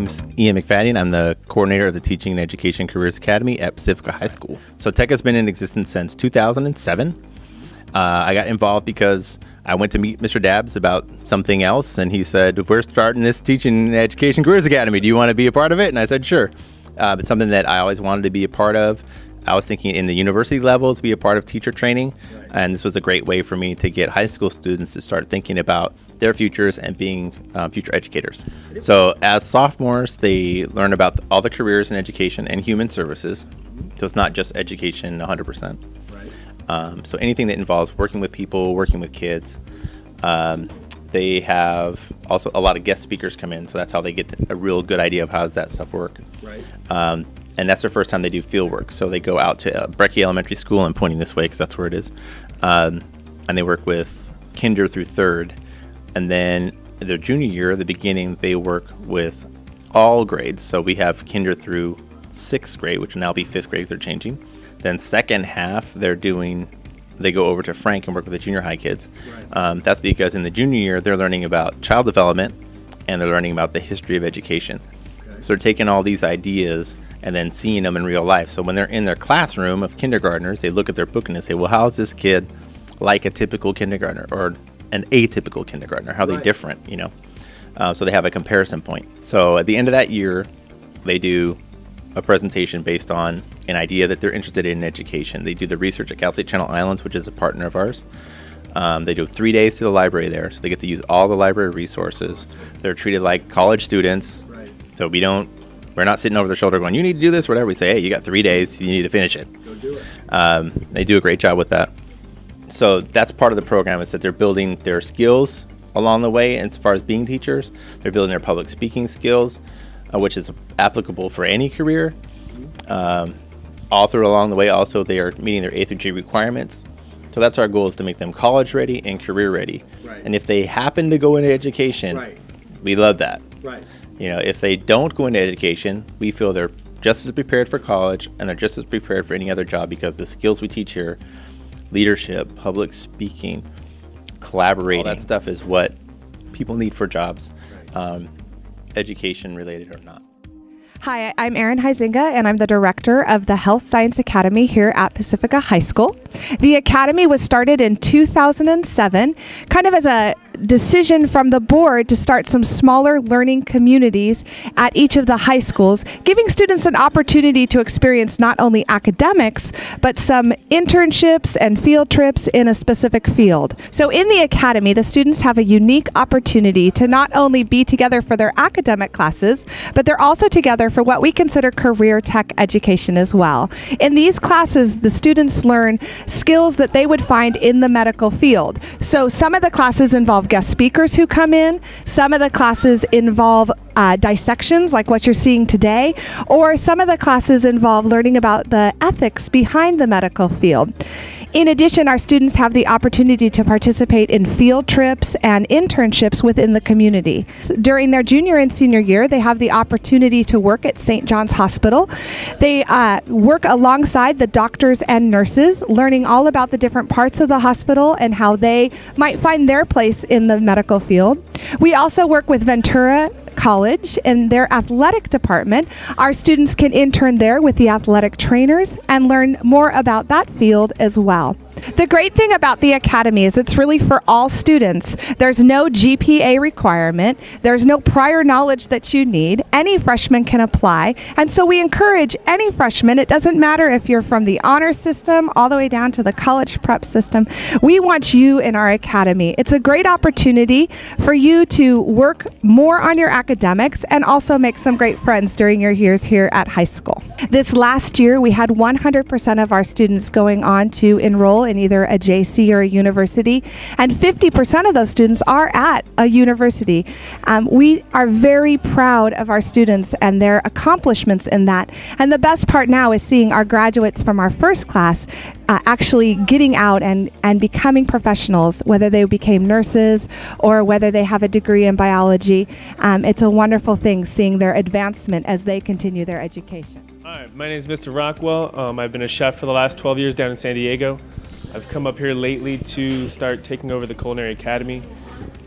name's Ian McFadden. I'm the coordinator of the Teaching and Education Careers Academy at Pacifica High School. So TEC has been in existence since 2007. I got involved because I went to meet Mr. Dabbs about something else, and he said, we're starting this Teaching and Education Careers Academy. Do you want to be a part of it? And I said, sure. It's something that I always wanted to be a part of. I was thinking in the university level to be a part of teacher training, and this was a great way for me to get high school students to start thinking about their futures and being future educators. So as sophomores, they learn about all the careers in education and human services. So it's not just education 100%. So anything that involves working with people, working with kids. They have also a lot of guest speakers come in, so that's how they get a real good idea of how does that stuff work. And that's their first time they do field work. So they go out to Brecky Elementary School. I'm pointing this way because that's where it is. And they work with kinder through third. And then their junior year, the beginning, they work with all grades. So we have kinder through sixth grade, which will now be fifth grade. They're changing. Then second half, they go over to Frank and work with the junior high kids. That's because in the junior year, they're learning about child development and they're learning about the history of education. So they're taking all these ideas and then seeing them in real life. So when they're in their classroom of kindergartners, they look at their book and they say, well, how is this kid like a typical kindergartner or an atypical kindergartner? How are they different, So they have a comparison point. So at the end of that year, they do a presentation based on an idea that they're interested in education. They do the research at Cal State Channel Islands, which is a partner of ours. They do 3 days to the library there, so they get to use all the library resources. They're treated like college students. So we're not sitting over their shoulder going, you need to do this, whatever. We say, hey, you got 3 days, you need to finish it. Go do it. They do a great job with that. So that's part of the program, is that they're building their skills along the way. And as far as being teachers, they're building their public speaking skills, which is applicable for any career. All through along the way, also, they are meeting their A through G requirements. So that's our goal, is to make them college ready and career ready. And if they happen to go into education, we love that. If they don't go into education, we feel they're just as prepared for college and they're just as prepared for any other job, because the skills we teach here, leadership, public speaking, collaborating, all that stuff is what people need for jobs, education related or not. Hi, I'm Erin Huizinga, and I'm the director of the Health Science Academy here at Pacifica High School. The academy was started in 2007, kind of as a decision from the board to start some smaller learning communities at each of the high schools, giving students an opportunity to experience not only academics, but some internships and field trips in a specific field. So in the academy, the students have a unique opportunity to not only be together for their academic classes, but they're also together for what we consider career tech education as well. In these classes, the students learn skills that they would find in the medical field. So some of the classes involve guest speakers who come in. Some of the classes involve dissections like what you're seeing today, or some of the classes involve learning about the ethics behind the medical field. In addition, our students have the opportunity to participate in field trips and internships within the community. During their junior and senior year, they have the opportunity to work at St. John's Hospital. They work alongside the doctors and nurses, learning all about the different parts of the hospital and how they might find their place in the medical field. We also work with Ventura College in their athletic department. Our students can intern there with the athletic trainers and learn more about that field as well. The great thing about the academy is it's really for all students. There's no GPA requirement. There's no prior knowledge that you need. Any freshman can apply. And so we encourage any freshman. It doesn't matter if you're from the honor system all the way down to the college prep system. We want you in our academy. It's a great opportunity for you to work more on your academics and also make some great friends during your years here at high school. This last year, we had 100% of our students going on to enroll in either a JC or a university, and 50% of those students are at a university. We are very proud of our students and their accomplishments in that. And the best part now is seeing our graduates from our first class actually getting out and becoming professionals, whether they became nurses or whether they have a degree in biology. It's a wonderful thing seeing their advancement as they continue their education. Hi, my name is Mr. Rockwell. I've been a chef for the last 12 years down in San Diego. I've come up here lately to start taking over the Culinary Academy.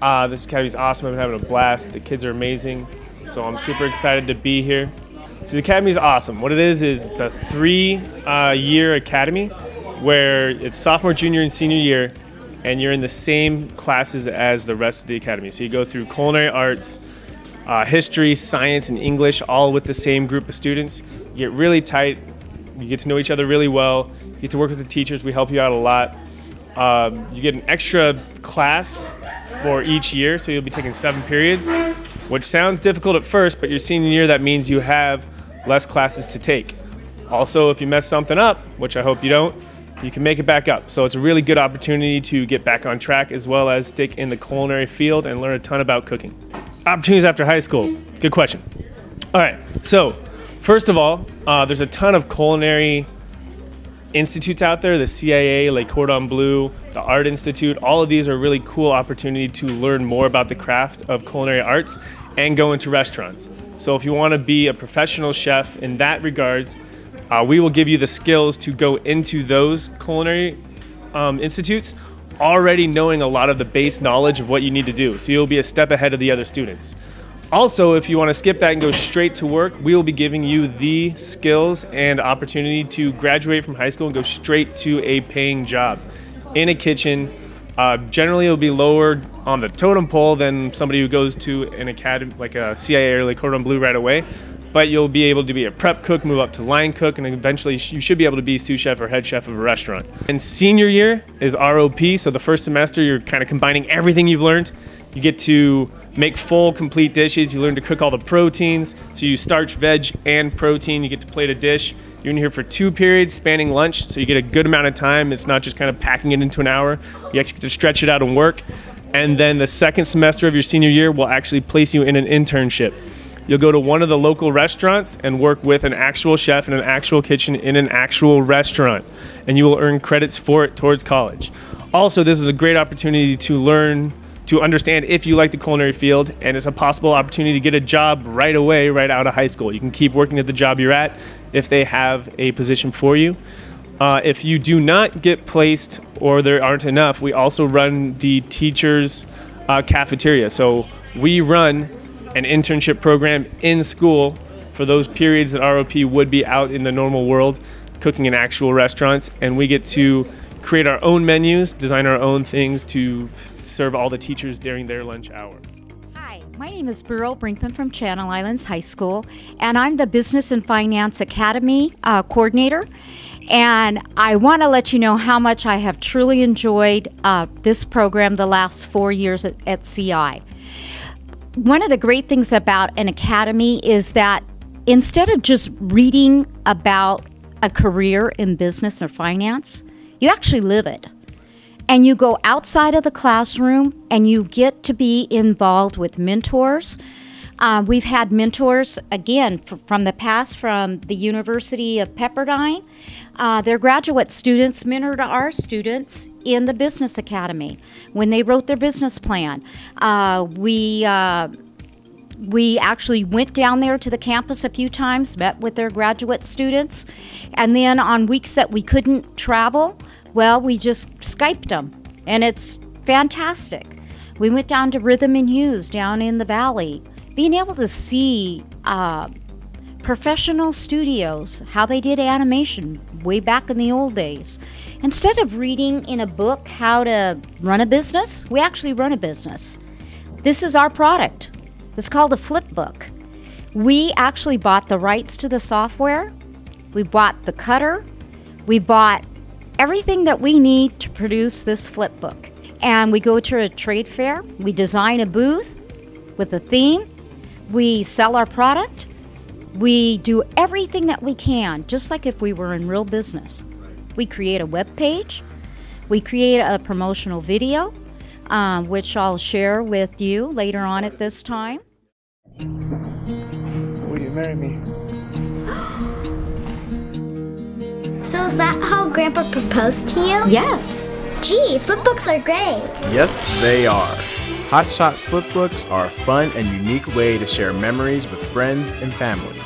This academy is awesome. I've been having a blast. The kids are amazing. So I'm super excited to be here. So the Academy is awesome. What it is it's a 3-year academy where it's sophomore, junior, and senior year, and you're in the same classes as the rest of the academy. So you go through culinary arts, history, science, and English, all with the same group of students. You get really tight. You get to know each other really well. You get to work with the teachers. We help you out a lot. You get an extra class for each year, so you'll be taking 7 periods, which sounds difficult at first, but your senior year, that means you have less classes to take. Also, if you mess something up, which I hope you don't, you can make it back up. So it's a really good opportunity to get back on track as well as stick in the culinary field and learn a ton about cooking. Opportunities after high school. Good question. All right, so first of all, there's a ton of culinary institutes out there, the CIA, Le Cordon Bleu, the Art Institute. All of these are really cool opportunity to learn more about the craft of culinary arts and go into restaurants. So if you want to be a professional chef in that regards, we will give you the skills to go into those culinary institutes already knowing a lot of the base knowledge of what you need to do. So you'll be a step ahead of the other students. Also, if you want to skip that and go straight to work, we will be giving you the skills and opportunity to graduate from high school and go straight to a paying job in a kitchen. Generally, it'll be lower on the totem pole than somebody who goes to an academy like a CIA or Le Cordon Bleu right away. But you'll be able to be a prep cook, move up to line cook, and eventually you should be able to be sous chef or head chef of a restaurant. And senior year is ROP, so the first semester you're kind of combining everything you've learned. You get to make full, complete dishes. You learn to cook all the proteins. So you starch, veg, and protein. You get to plate a dish. You're in here for 2 periods spanning lunch, so you get a good amount of time. It's not just kind of packing it into an hour. You actually get to stretch it out and work. And then the second semester of your senior year will actually place you in an internship. You'll go to one of the local restaurants and work with an actual chef in an actual kitchen in an actual restaurant. And you will earn credits for it towards college. Also, this is a great opportunity to learn to understand if you like the culinary field, and it's a possible opportunity to get a job right away, right out of high school. You can keep working at the job you're at if they have a position for you. If you do not get placed or there aren't enough, we also run the teachers' cafeteria. So we run an internship program in school for those periods that ROP would be out in the normal world cooking in actual restaurants, and we get to create our own menus, design our own things to serve all the teachers during their lunch hour. Hi, my name is Beryl Brinkman from Channel Islands High School, and I'm the Business and Finance Academy coordinator. And I want to let you know how much I have truly enjoyed this program the last 4 years at CI. One of the great things about an academy is that instead of just reading about a career in business or finance, you actually live it. And you go outside of the classroom and you get to be involved with mentors. We've had mentors, again, from the past, from the University of Pepperdine. Their graduate students mentored our students in the Business Academy when they wrote their business plan. We actually went down there to the campus a few times, met with their graduate students, and then on weeks that we couldn't travel, well, we just Skyped them, and it's fantastic. We went down to Rhythm and Hues down in the valley. Being able to see professional studios, how they did animation way back in the old days. Instead of reading in a book how to run a business, we actually run a business. This is our product. It's called a flip book. We actually bought the rights to the software. We bought the cutter. We bought everything that we need to produce this flip book. And we go to a trade fair. We design a booth with a theme. We sell our product. We do everything that we can, just like if we were in real business. We create a web page. We create a promotional video, which I'll share with you later on at this time. Will you marry me? So is that how Grandpa proposed to you? Yes. Gee, flip books are great. Yes, they are. Hot Shots flipbooks are a fun and unique way to share memories with friends and family.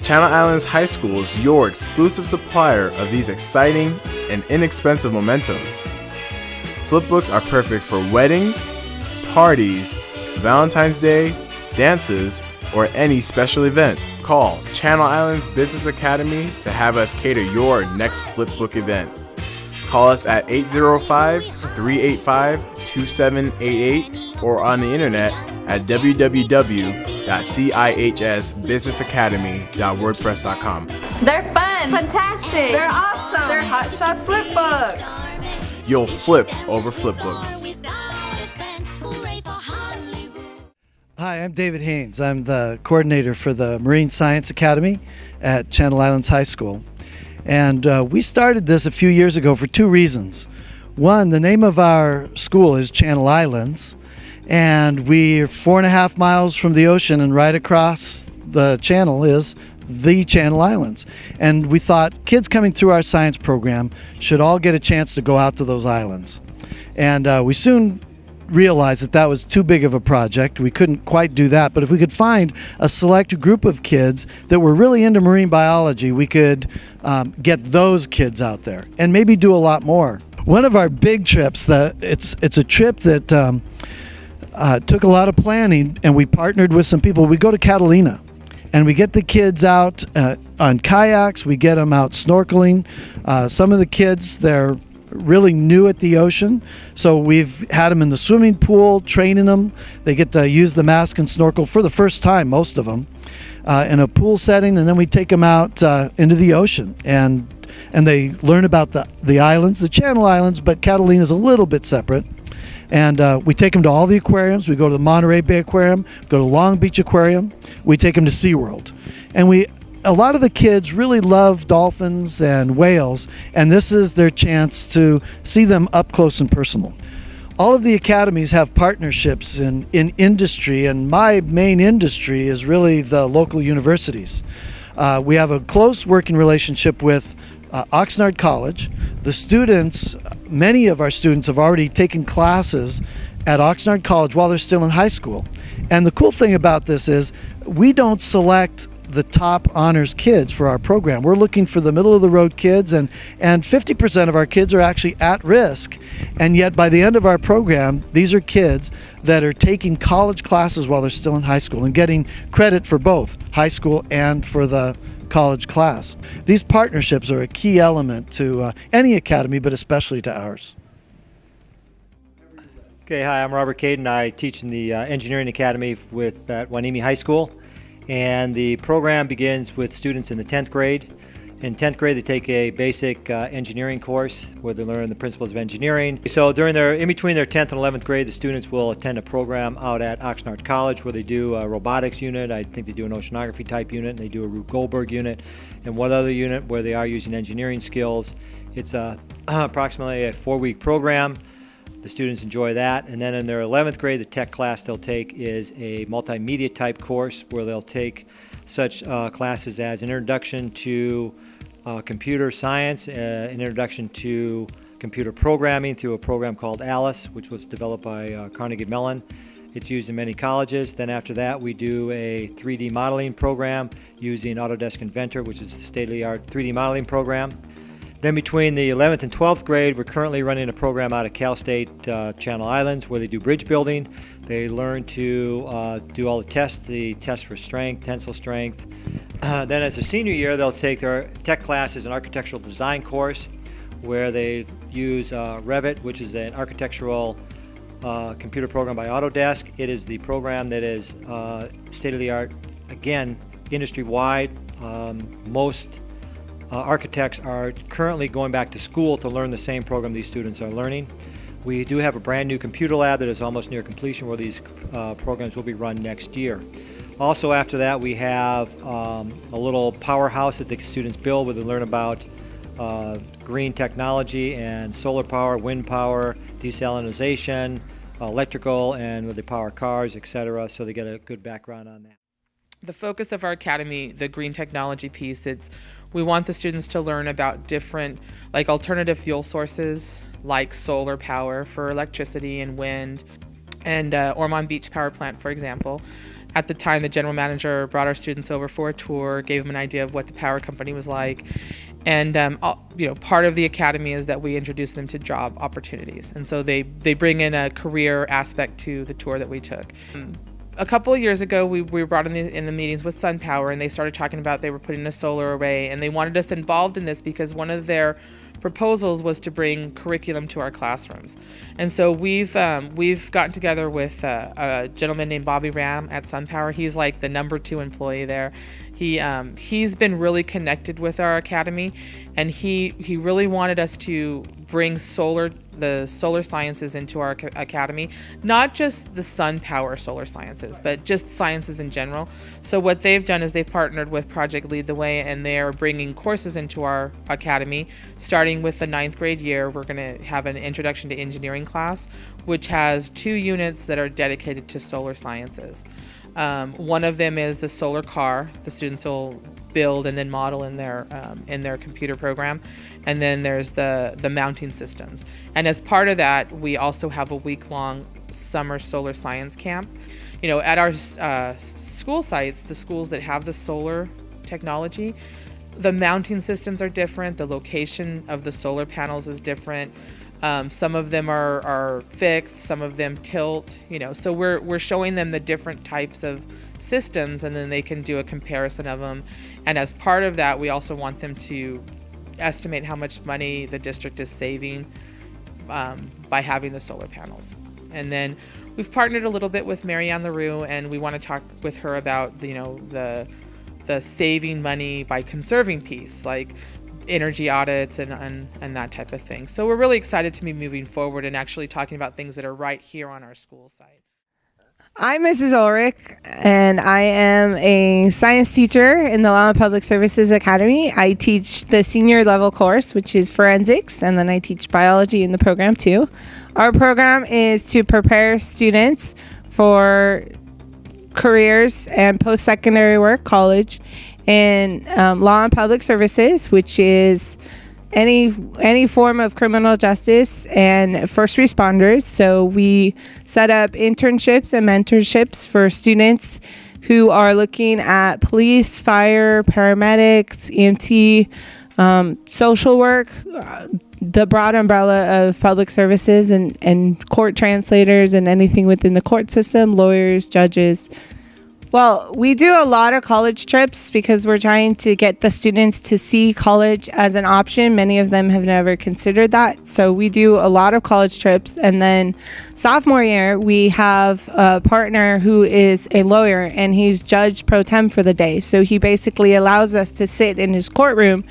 Channel Islands High School is your exclusive supplier of these exciting and inexpensive mementos. Flipbooks are perfect for weddings, parties, Valentine's Day, dances, or any special event. Call Channel Islands Business Academy to have us cater your next flipbook event. Call us at 805-385-2788 or on the internet at www.cihsbusinessacademy.wordpress.com. They're fun, fantastic, they're awesome, they're Hot Shots flipbooks. You'll flip over flipbooks. Hi, I'm David Haynes. I'm the coordinator for the Marine Science Academy at Channel Islands High School. And we started this a few years ago for two reasons. One, the name of our school is Channel Islands, and we're 4.5 miles from the ocean, and right across the channel is the Channel Islands. And we thought kids coming through our science program should all get a chance to go out to those islands. And we soon realized that that was too big of a project. We couldn't quite do that, but if we could find a select group of kids that were really into marine biology, we could get those kids out there and maybe do a lot more. One of our big trips, it's a trip that took a lot of planning, and we partnered with some people. We go to Catalina, and we get the kids out on kayaks. We get them out snorkeling. Some of the kids, they're really new at the ocean, so we've had them in the swimming pool, training them. They get to use the mask and snorkel for the first time, most of them, in a pool setting, and then we take them out into the ocean, and they learn about the islands, the Channel Islands, but Catalina is a little bit separate. And we take them to all the aquariums. We go to the Monterey Bay Aquarium, go to Long Beach Aquarium. We take them to SeaWorld. And a lot of the kids really love dolphins and whales, and this is their chance to see them up close and personal. All of the academies have partnerships in industry, and my main industry is really the local universities. We have a close working relationship with Oxnard College. The students, many of our students have already taken classes at Oxnard College while they're still in high school. And the cool thing about this is we don't select the top honors kids for our program. We're looking for the middle of the road kids, and 50% of our kids are actually at risk. And yet by the end of our program, these are kids that are taking college classes while they're still in high school and getting credit for both high school and for the college class. These partnerships are a key element to any academy, but especially to ours. Okay, hi, I'm Robert Caden. I teach in the Engineering Academy at Hueneme High School. And the program begins with students in the 10th grade. In 10th grade, they take a basic engineering course where they learn the principles of engineering. So in between their 10th and 11th grade, the students will attend a program out at Oxnard College where they do a robotics unit. I think they do an oceanography type unit, and they do a Rube Goldberg unit, and one other unit where they are using engineering skills. It's approximately a 4-week program. The students enjoy that. And then in their 11th grade, the tech class they'll take is a multimedia type course where they'll take such classes as an introduction to computer science, an introduction to computer programming through a program called Alice, which was developed by Carnegie Mellon. It's used in many colleges. Then after that, we do a 3D modeling program using Autodesk Inventor, which is the state-of-the-art 3D modeling program. Then between the 11th and 12th grade, we're currently running a program out of Cal State Channel Islands where they do bridge building. They learn to do all the tests for strength, tensile strength. Then as a senior year, they'll take their tech class as an architectural design course where they use Revit, which is an architectural computer program by Autodesk. It is the program that is state-of-the-art, again, industry-wide. Most architects are currently going back to school to learn the same program these students are learning. We do have a brand new computer lab that is almost near completion where these programs will be run next year. Also after that, we have a little powerhouse that the students build where they learn about green technology and solar power, wind power, desalinization, electrical, and where they power cars, etc. So they get a good background on that. The focus of our academy, the green technology piece, we want the students to learn about different alternative fuel sources like solar power for electricity and wind, and Ormond Beach Power Plant, for example. At the time, the general manager brought our students over for a tour, gave them an idea of what the power company was like, and part of the academy is that we introduce them to job opportunities, and so they bring in a career aspect to the tour that we took. a couple of years ago, we were brought in the meetings with SunPower, and they started talking about they were putting a solar array, and they wanted us involved in this because one of their proposals was to bring curriculum to our classrooms. And so we've gotten together with a gentleman named Bobby Ram at SunPower. He's like the number 2 employee there. He's been really connected with our academy, and he really wanted us to bring the solar sciences into our academy, not just the SunPower solar sciences, but just sciences in general. So what they've done is they've partnered with Project Lead the Way, and they're bringing courses into our academy. Starting with the 9th grade year, we're going to have an Introduction to Engineering class, which has 2 units that are dedicated to solar sciences. One of them is the solar car. The students will build and then model in their computer program, and then there's the mounting systems. And as part of that, we also have a week-long summer solar science camp. At our school sites, the schools that have the solar technology, the mounting systems are different. The location of the solar panels is different. Some of them are fixed, some of them tilt, so we're showing them the different types of systems, and then they can do a comparison of them. And as part of that, we also want them to estimate how much money the district is saving by having the solar panels. And then we've partnered a little bit with Marianne LaRue, and we want to talk with her about the saving money by conserving piece, like energy audits and that type of thing. So we're really excited to be moving forward and actually talking about things that are right here on our school site. I'm Mrs. Ulrich, and I am a science teacher in the Lama Public Services Academy. I teach the senior level course, which is forensics, and then I teach biology in the program too. Our program is to prepare students for careers and post-secondary work, college, in law and public services, which is any form of criminal justice and first responders. So we set up internships and mentorships for students who are looking at police, fire, paramedics, EMT, social work, the broad umbrella of public services, and court translators and anything within the court system, lawyers, judges. Well, we do a lot of college trips because we're trying to get the students to see college as an option. Many of them have never considered that. So we do a lot of college trips. And then sophomore year, we have a partner who is a lawyer, and he's judge pro tem for the day. So he basically allows us to sit in his courtroom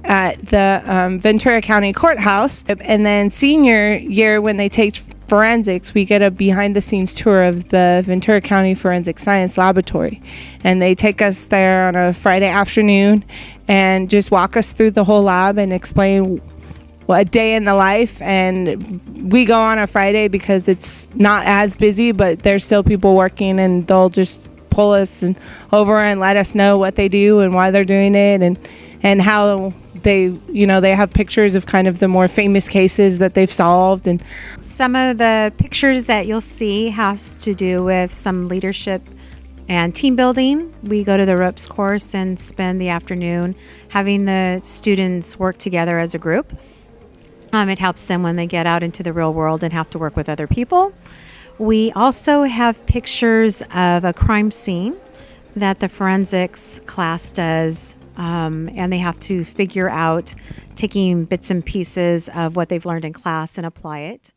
at the Ventura County Courthouse. And then senior year, when they take forensics, we get a behind-the-scenes tour of the Ventura County Forensic Science Laboratory, and they take us there on a Friday afternoon and just walk us through the whole lab and explain a day in the life. And we go on a Friday because it's not as busy, but there's still people working, and they'll just pull us over and let us know what they do and why they're doing it, and how they have pictures of kind of the more famous cases that they've solved. And some of the pictures that you'll see has to do with some leadership and team building. We go to the ropes course and spend the afternoon having the students work together as a group. It helps them when they get out into the real world and have to work with other people. We also have pictures of a crime scene that the forensics class does. And they have to figure out taking bits and pieces of what they've learned in class and apply it.